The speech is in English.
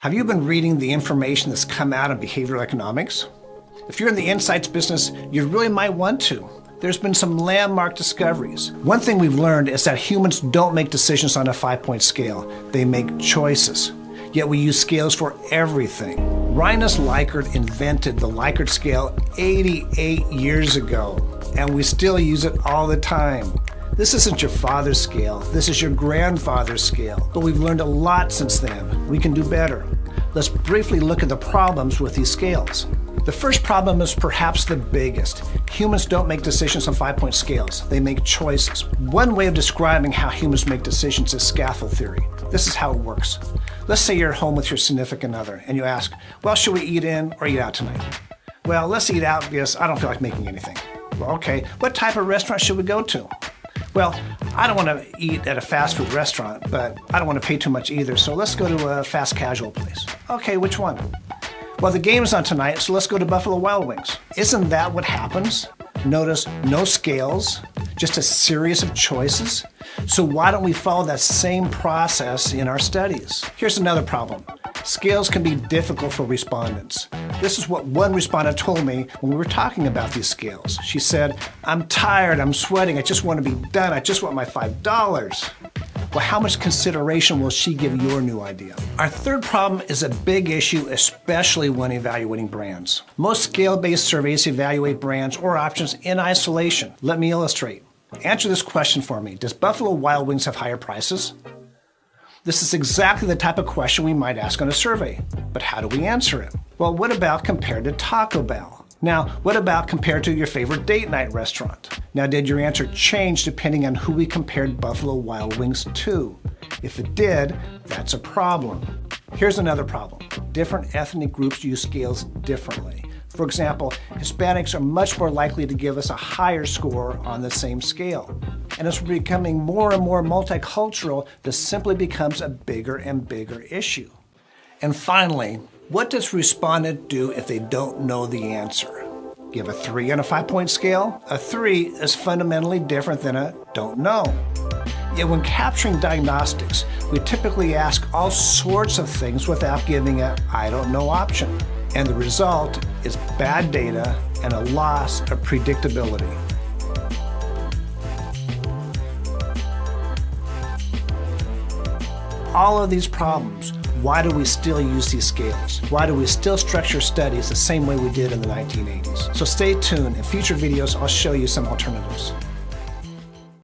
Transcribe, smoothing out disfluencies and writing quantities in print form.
Have you been reading the information that's come out of behavioral economics? If you're in the insights business, you really might want to. There's been some landmark discoveries. One thing we've learned is that humans don't make decisions on a 5-point scale. They make choices. Yet we use scales for everything. Rinus Likert invented the Likert scale 88 years ago, and we still use it all the time. This isn't your father's scale, this is your grandfather's scale. But we've learned a lot since then. We can do better. Let's briefly look at the problems with these scales. The first problem is perhaps the biggest. Humans don't make decisions on 5-point scales. They make choices. One way of describing how humans make decisions is scaffold theory. This is how it works. Let's say you're at home with your significant other and you ask, well, should we eat in or eat out tonight? Well, let's eat out because I don't feel like making anything. Well, okay, what type of restaurant should we go to? Well, I don't want to eat at a fast food restaurant, but I don't want to pay too much either, so let's go to a fast casual place. Okay, which one? Well, the game's on tonight, so let's go to Buffalo Wild Wings. Isn't that what happens? Notice no scales, just a series of choices. So why don't we follow that same process in our studies? Here's another problem. Scales can be difficult for respondents. This is what one respondent told me when we were talking about these scales. She said, I'm tired, I'm sweating, I just want to be done, I just want my $5. Well, how much consideration will she give your new idea? Our third problem is a big issue, especially when evaluating brands. Most scale-based surveys evaluate brands or options in isolation. Let me illustrate. Answer this question for me. Does Buffalo Wild Wings have higher prices? This is exactly the type of question we might ask on a survey. But how do we answer it? Well, what about compared to Taco Bell? Now, what about compared to your favorite date night restaurant? Now, did your answer change depending on who we compared Buffalo Wild Wings to? If it did, that's a problem. Here's another problem. Different ethnic groups use scales differently. For example, Hispanics are much more likely to give us a higher score on the same scale. And as we're becoming more and more multicultural, this simply becomes a bigger and bigger issue. And finally, what does respondent do if they don't know the answer? Give a 3 on a 5-point scale? A 3 is fundamentally different than a don't know. Yet when capturing diagnostics, we typically ask all sorts of things without giving a I don't know option. And the result is bad data and a loss of predictability. All of these problems, why do we still use these scales? Why do we still structure studies the same way we did in the 1980s? So stay tuned. In future videos, I'll show you some alternatives.